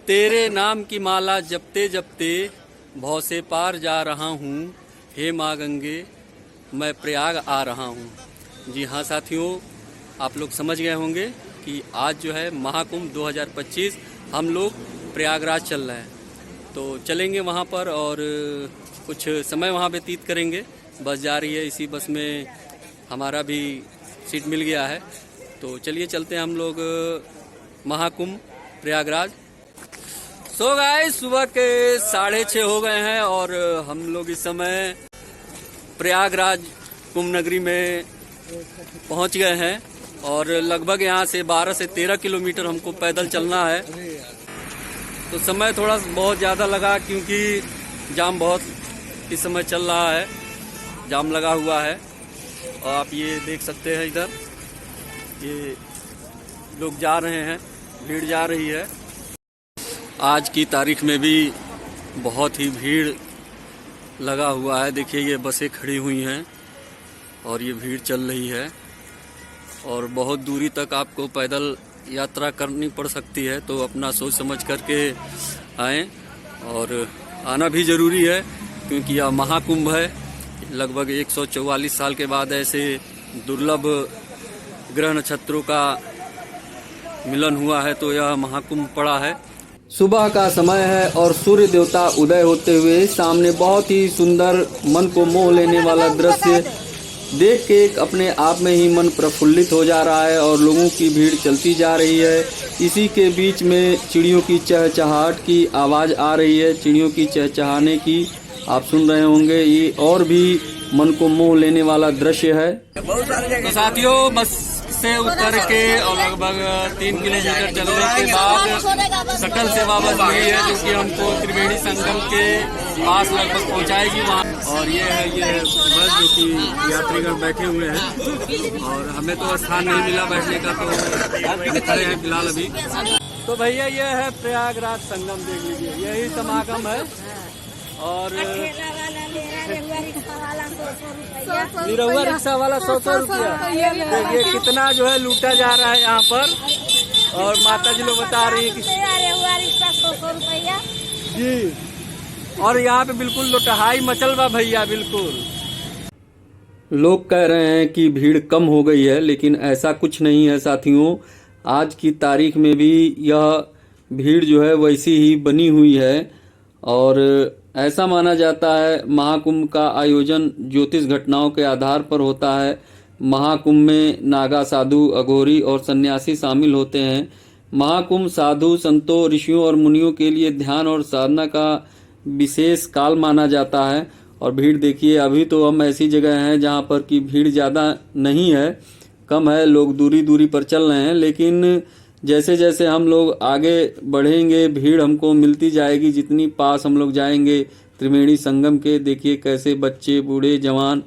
तेरे नाम की माला जपते जपते भव से पार जा रहा हूँ, हे माँ गंगे मैं प्रयाग आ रहा हूँ। जी हाँ साथियों, आप लोग समझ गए होंगे कि आज जो है महाकुंभ 2025 हम लोग प्रयागराज चल रहे हैं। तो चलेंगे वहाँ पर और कुछ समय वहाँ व्यतीत करेंगे। बस जा रही है, इसी बस में हमारा भी सीट मिल गया है। तो चलिए चलते हैं हम लोग महाकुंभ प्रयागराज। सो गाइस, सुबह के 6:30 हो गए हैं और हम लोग इस समय प्रयागराज कुंभ नगरी में पहुंच गए हैं और लगभग यहाँ से 12 से 13 किलोमीटर हमको पैदल चलना है। तो समय थोड़ा बहुत ज़्यादा लगा क्योंकि जाम बहुत इस समय चल रहा है, जाम लगा हुआ है। और आप ये देख सकते हैं, इधर ये लोग जा रहे हैं, भीड़ जा रही है। आज की तारीख में भी बहुत ही भीड़ लगा हुआ है। देखिए ये बसें खड़ी हुई हैं और ये भीड़ चल रही है और बहुत दूरी तक आपको पैदल यात्रा करनी पड़ सकती है। तो अपना सोच समझ करके आएँ और आना भी ज़रूरी है क्योंकि यह महाकुंभ है। लगभग 144 साल के बाद ऐसे दुर्लभ ग्रह नक्षत्रों का मिलन हुआ है, तो यह महाकुंभ पड़ा है। सुबह का समय है और सूर्य देवता उदय होते हुए सामने बहुत ही सुंदर, मन को मोह लेने वाला दृश्य देख के अपने आप में ही मन प्रफुल्लित हो जा रहा है और लोगों की भीड़ चलती जा रही है। इसी के बीच में चिड़ियों की चहचहाहट की आवाज़ आ रही है। चिड़ियों की चहचहाने की आप सुन रहे होंगे। ये और भी मन को मोह लेने वाला दृश्य है। तो साथियों, बस से उतर के और लगभग 3 किलोमीटर चलने के बाद शटल सेवा बस मिली है जो कि हमको त्रिवेणी संगम के पास लगभग पहुंचाएगी वहाँ। और ये है ये बस जो कि यात्रीगण बैठे हुए हैं और हमें तो स्थान नहीं मिला बैठने का, तो खड़े हैं फिलहाल अभी। तो भैया ये है प्रयागराज संगम, देख लीजिए यही समागम है। और निरहुआ रिक्शा वाला 100 रुपया। देखिए कितना जो है लूटा जा रहा है यहाँ पर। और माता जी लोग बता रही है कि जी, और यहाँ पे बिल्कुल लुटहाई मचल बा भैया, बिल्कुल। लोग कह रहे हैं कि भीड़ कम हो गई है, लेकिन ऐसा कुछ नहीं है साथियों। आज की तारीख में भी यह भीड़ जो है वैसी ही बनी हुई है। और ऐसा माना जाता है महाकुंभ का आयोजन ज्योतिष घटनाओं के आधार पर होता है। महाकुंभ में नागा, साधु, अघोरी और सन्यासी शामिल होते हैं। महाकुंभ साधु, संतों, ऋषियों और मुनियों के लिए ध्यान और साधना का विशेष काल माना जाता है। और भीड़ देखिए, अभी तो हम ऐसी जगह हैं जहां पर कि भीड़ ज़्यादा नहीं है, कम है, लोग दूरी दूरी पर चल रहे हैं। लेकिन जैसे जैसे हम लोग आगे बढ़ेंगे भीड़ हमको मिलती जाएगी। जितनी पास हम लोग जाएंगे त्रिवेणी संगम के, देखिए कैसे बच्चे, बूढ़े, जवान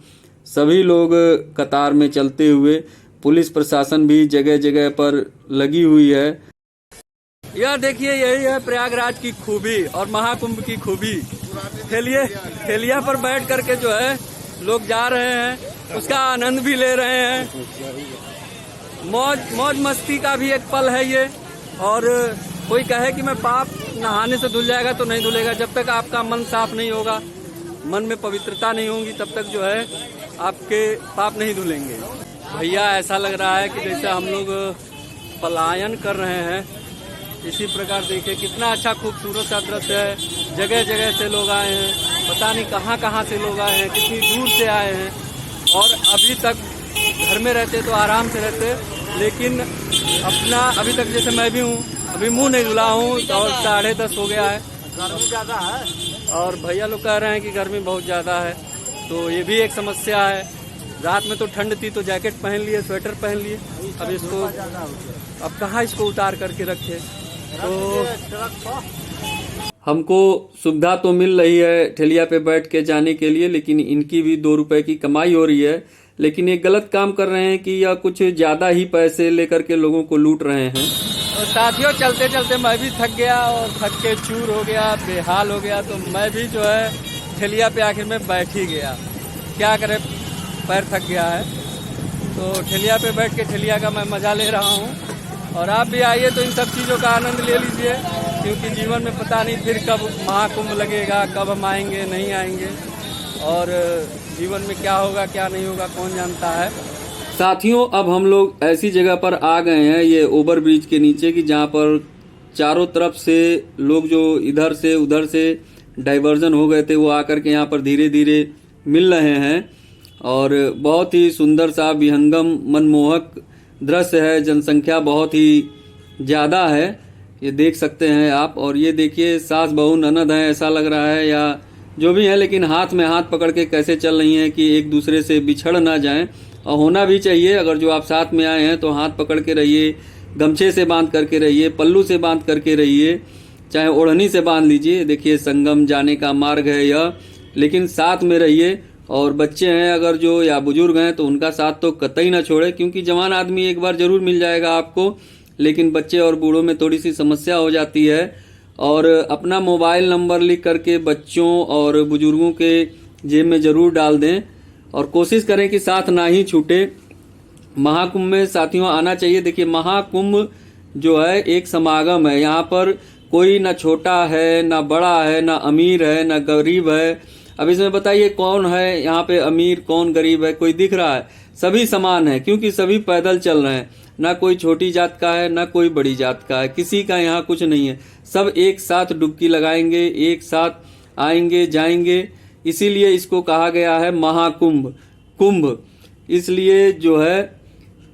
सभी लोग कतार में चलते हुए। पुलिस प्रशासन भी जगह जगह पर लगी हुई है। यह देखिए यही है प्रयागराज की खूबी और महाकुंभ की खूबी। ठेलिया पर बैठ करके जो है लोग जा रहे हैं, उसका आनंद भी ले रहे हैं। मौज मस्ती का भी एक पल है ये। और कोई कहे कि मैं पाप नहाने से धुल जाएगा, तो नहीं धुलेगा। जब तक आपका मन साफ नहीं होगा, मन में पवित्रता नहीं होगी, तब तक जो है आपके पाप नहीं धुलेंगे। भैया ऐसा लग रहा है कि जैसे हम लोग पलायन कर रहे हैं। इसी प्रकार देखिए कितना अच्छा खूबसूरत सा दृश्य है। जगह जगह से लोग आए हैं, पता नहीं कहाँ कहाँ से लोग आए हैं, कितनी दूर से आए हैं। और अभी तक घर में रहते तो आराम से रहते, लेकिन अपना अभी तक जैसे मैं भी हूँ, अभी मुंह नहीं धुला हूँ और 10:30 हो गया है। गर्मी ज़्यादा है और भैया लोग कह रहे हैं कि गर्मी बहुत ज़्यादा है, तो ये भी एक समस्या है। रात में तो ठंड थी तो जैकेट पहन लिए, स्वेटर पहन लिए। अब इसको अब कहाँ इसको उतार करके रखे। तो हमको सुविधा तो मिल रही है ठेलिया पे बैठ के जाने के लिए, लेकिन इनकी भी 2 रुपए की कमाई हो रही है। लेकिन ये गलत काम कर रहे हैं कि यह कुछ ज़्यादा ही पैसे लेकर के लोगों को लूट रहे हैं। और साथियों, चलते चलते मैं भी थक गया और थक के चूर हो गया, बेहाल हो गया। तो मैं भी जो है ठेलिया पे आखिर में बैठ ही गया। क्या करें, पैर थक गया है। तो ठेलिया पे बैठ के ठेलिया का मैं मज़ा ले रहा हूँ। और आप भी आइए तो इन सब चीज़ों का आनंद ले लीजिए। क्योंकि जीवन में पता नहीं फिर कब महाकुंभ लगेगा, कब हम आएंगे नहीं आएंगे, और जीवन में क्या होगा क्या नहीं होगा कौन जानता है। साथियों, अब हम लोग ऐसी जगह पर आ गए हैं, ये ओवर ब्रिज के नीचे, कि जहाँ पर चारों तरफ से लोग जो इधर से उधर से डाइवर्जन हो गए थे वो आकर के यहाँ पर धीरे धीरे मिल रहे हैं। और बहुत ही सुंदर सा विहंगम मनमोहक दृश्य है। जनसंख्या बहुत ही ज़्यादा है, ये देख सकते हैं आप। और ये देखिए सास बहू ननद है ऐसा लग रहा है, या जो भी है, लेकिन हाथ में हाथ पकड़ के कैसे चल रही हैं कि एक दूसरे से बिछड़ ना जाएं। और होना भी चाहिए, अगर जो आप साथ में आए हैं तो हाथ पकड़ के रहिए, गमछे से बांध करके रहिए, पल्लू से बांध करके रहिए, चाहे ओढ़नी से बांध लीजिए। देखिए संगम जाने का मार्ग है यह, लेकिन साथ में रहिए। और बच्चे हैं अगर जो या बुजुर्ग हैं तो उनका साथ तो कतई ना छोड़े, क्योंकि जवान आदमी एक बार जरूर मिल जाएगा आपको, लेकिन बच्चे और बूढ़ों में थोड़ी सी समस्या हो जाती है। और अपना मोबाइल नंबर लिख करके बच्चों और बुजुर्गों के जेब में जरूर डाल दें, और कोशिश करें कि साथ ना ही छूटे। महाकुंभ में साथियों आना चाहिए। देखिए महाकुंभ जो है एक समागम है, यहाँ पर कोई ना छोटा है ना बड़ा है, ना अमीर है ना गरीब है। अब इसमें बताइए कौन है यहाँ पे अमीर, कौन गरीब है? कोई दिख रहा है? सभी समान है, क्योंकि सभी पैदल चल रहे हैं। ना कोई छोटी जात का है ना कोई बड़ी जात का है, किसी का यहाँ कुछ नहीं है। सब एक साथ डुबकी लगाएंगे, एक साथ आएंगे जाएंगे। इसीलिए इसको कहा गया है महाकुंभ। कुंभ इसलिए जो है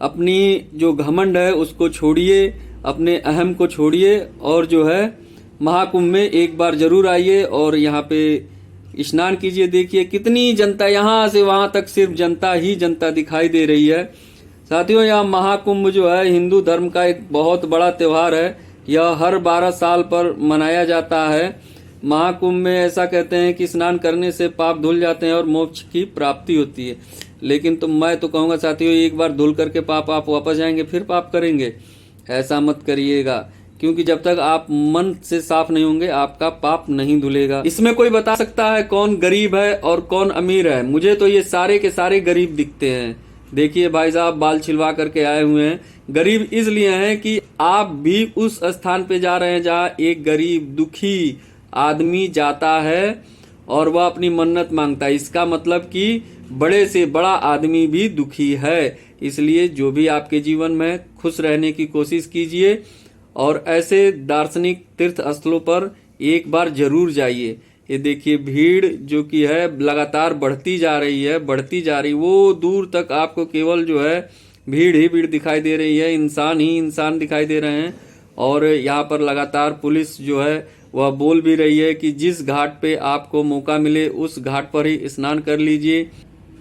अपनी जो घमंड है उसको छोड़िए, अपने अहम को छोड़िए, और जो है महाकुंभ में एक बार जरूर आइए और यहाँ पे स्नान कीजिए। देखिए कितनी जनता, यहाँ से वहाँ तक सिर्फ जनता ही जनता दिखाई दे रही है। साथियों यह महाकुंभ जो है हिंदू धर्म का एक बहुत बड़ा त्योहार है। यह हर 12 साल पर मनाया जाता है। महाकुंभ में ऐसा कहते हैं कि स्नान करने से पाप धुल जाते हैं और मोक्ष की प्राप्ति होती है। लेकिन मैं तो कहूँगा साथियों, एक बार धुल करके पाप आप वापस जाएंगे फिर पाप करेंगे, ऐसा मत करिएगा, क्योंकि जब तक आप मन से साफ नहीं होंगे आपका पाप नहीं धुलेगा। इसमें कोई बता सकता है कौन गरीब है और कौन अमीर है? मुझे तो ये सारे के सारे गरीब दिखते हैं। देखिए भाई साहब बाल छिलवा करके आए हुए हैं। गरीब इसलिए हैं कि आप भी उस स्थान पे जा रहे हैं जहाँ एक गरीब दुखी आदमी जाता है और वह अपनी मन्नत मांगता है। इसका मतलब कि बड़े से बड़ा आदमी भी दुखी है। इसलिए जो भी आपके जीवन में खुश रहने की कोशिश कीजिए और ऐसे दार्शनिक तीर्थ स्थलों पर एक बार जरूर जाइए। ये देखिए भीड़ जो कि है लगातार बढ़ती जा रही है, बढ़ती जा रही। वो दूर तक आपको केवल जो है भीड़ ही भीड़ दिखाई दे रही है, इंसान ही इंसान दिखाई दे रहे हैं। और यहाँ पर लगातार पुलिस जो है वह बोल भी रही है कि जिस घाट पे आपको मौका मिले उस घाट पर ही स्नान कर लीजिए।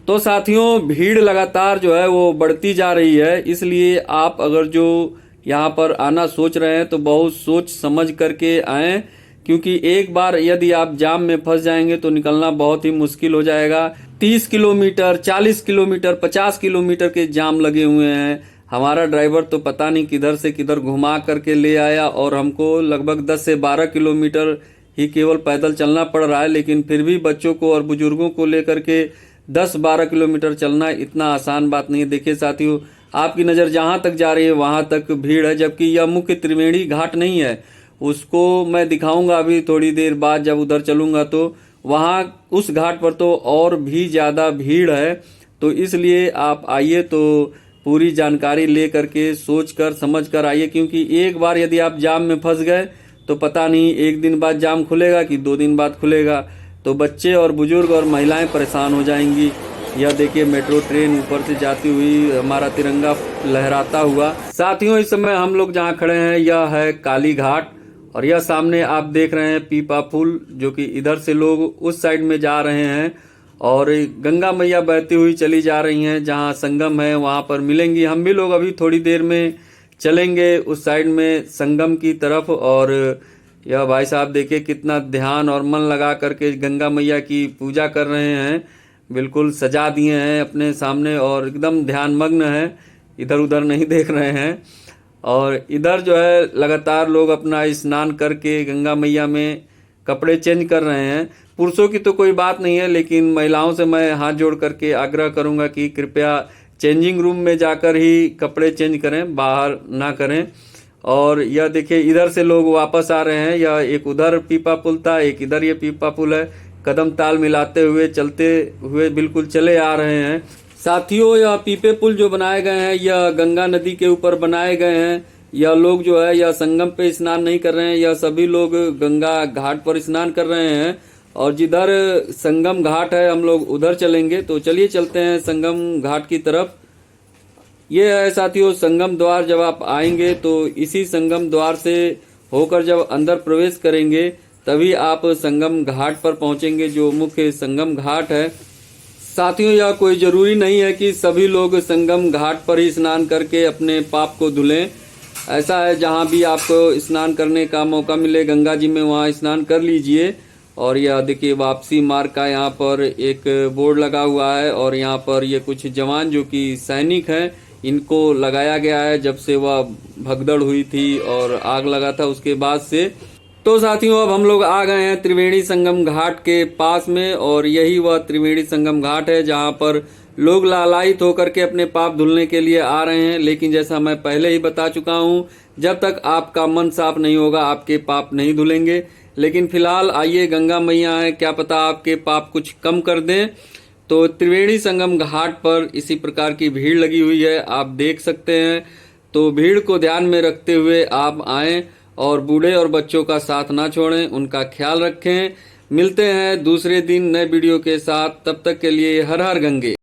तो साथियों भीड़ लगातार जो है वो बढ़ती जा रही है, इसलिए आप अगर जो यहाँ पर आना सोच रहे हैं तो बहुत सोच समझ करके आएं, क्योंकि एक बार यदि आप जाम में फंस जाएंगे तो निकलना बहुत ही मुश्किल हो जाएगा। 30 किलोमीटर 40 किलोमीटर 50 किलोमीटर के जाम लगे हुए हैं। हमारा ड्राइवर तो पता नहीं किधर से किधर घुमा करके ले आया और हमको लगभग 10 से 12 किलोमीटर ही केवल पैदल चलना पड़ रहा है। लेकिन फिर भी बच्चों को और बुजुर्गों को लेकर के 10-12 किलोमीटर चलना इतना आसान बात नहीं है। देखिए साथियों आपकी नज़र जहाँ तक जा रही है वहाँ तक भीड़ है, जबकि यह मुख्य त्रिवेणी घाट नहीं है। उसको मैं दिखाऊंगा अभी थोड़ी देर बाद, जब उधर चलूंगा तो वहाँ उस घाट पर तो और भी ज़्यादा भीड़ है। तो इसलिए आप आइए तो पूरी जानकारी ले करके सोच कर समझ कर आइए, क्योंकि एक बार यदि आप जाम में फंस गए तो पता नहीं एक दिन बाद जाम खुलेगा कि 2 दिन बाद खुलेगा। तो बच्चे और बुजुर्ग और महिलाएं परेशान हो जाएंगी। यह देखिए मेट्रो ट्रेन ऊपर से जाती हुई, हमारा तिरंगा लहराता हुआ। साथियों इस समय हम लोग जहाँ खड़े हैं यह है काली घाट, और यह सामने आप देख रहे हैं पीपा पुल, जो कि इधर से लोग उस साइड में जा रहे हैं और गंगा मैया बहती हुई चली जा रही हैं। जहाँ संगम है वहाँ पर मिलेंगी। हम भी लोग अभी थोड़ी देर में चलेंगे उस साइड में संगम की तरफ। और यह भाई साहब देखिए कितना ध्यान और मन लगा करके गंगा मैया की पूजा कर रहे हैं। बिल्कुल सजा दिए हैं अपने सामने और एकदम ध्यान मग्न है, इधर उधर नहीं देख रहे हैं। और इधर जो है लगातार लोग अपना स्नान करके गंगा मैया में कपड़े चेंज कर रहे हैं। पुरुषों की तो कोई बात नहीं है, लेकिन महिलाओं से मैं हाथ जोड़ करके आग्रह करूंगा कि कृपया चेंजिंग रूम में जाकर ही कपड़े चेंज करें, बाहर ना करें। और यह देखिए इधर से लोग वापस आ रहे हैं। यह एक उधर पीपा पुल था, एक इधर ये पीपा पुल है। कदम ताल मिलाते हुए चलते हुए बिल्कुल चले आ रहे हैं। साथियों, यह पीपे पुल जो बनाए गए हैं यह गंगा नदी के ऊपर बनाए गए हैं। यह लोग जो है यह संगम पे स्नान नहीं कर रहे हैं, यह सभी लोग गंगा घाट पर स्नान कर रहे हैं। और जिधर संगम घाट है हम लोग उधर चलेंगे। तो चलिए चलते हैं संगम घाट की तरफ। ये है साथियों संगम द्वार। जब आप आएंगे तो इसी संगम द्वार से होकर जब अंदर प्रवेश करेंगे तभी आप संगम घाट पर पहुंचेंगे, जो मुख्य संगम घाट है। साथियों, यह कोई जरूरी नहीं है कि सभी लोग संगम घाट पर ही स्नान करके अपने पाप को धुलें। ऐसा है जहां भी आपको स्नान करने का मौका मिले गंगा जी में, वहां स्नान कर लीजिए। और यह देखिए वापसी मार्ग का यहाँ पर एक बोर्ड लगा हुआ है और यहाँ पर ये कुछ जवान जो कि सैनिक हैं इनको लगाया गया है जब से वह भगदड़ हुई थी और आग लगा था उसके बाद से। तो साथियों, अब हम लोग आ गए हैं त्रिवेणी संगम घाट के पास में और यही वह त्रिवेणी संगम घाट है जहां पर लोग लालायित होकर के अपने पाप धुलने के लिए आ रहे हैं। लेकिन जैसा मैं पहले ही बता चुका हूं, जब तक आपका मन साफ नहीं होगा आपके पाप नहीं धुलेंगे। लेकिन फिलहाल आइए, गंगा मैया है, क्या पता आपके पाप कुछ कम कर दें। तो त्रिवेणी संगम घाट पर इसी प्रकार की भीड़ लगी हुई है, आप देख सकते हैं। तो भीड़ को ध्यान में रखते हुए आप आएं और बूढ़े और बच्चों का साथ ना छोड़ें, उनका ख्याल रखें। मिलते हैं दूसरे दिन नए वीडियो के साथ, तब तक के लिए हर हर गंगे।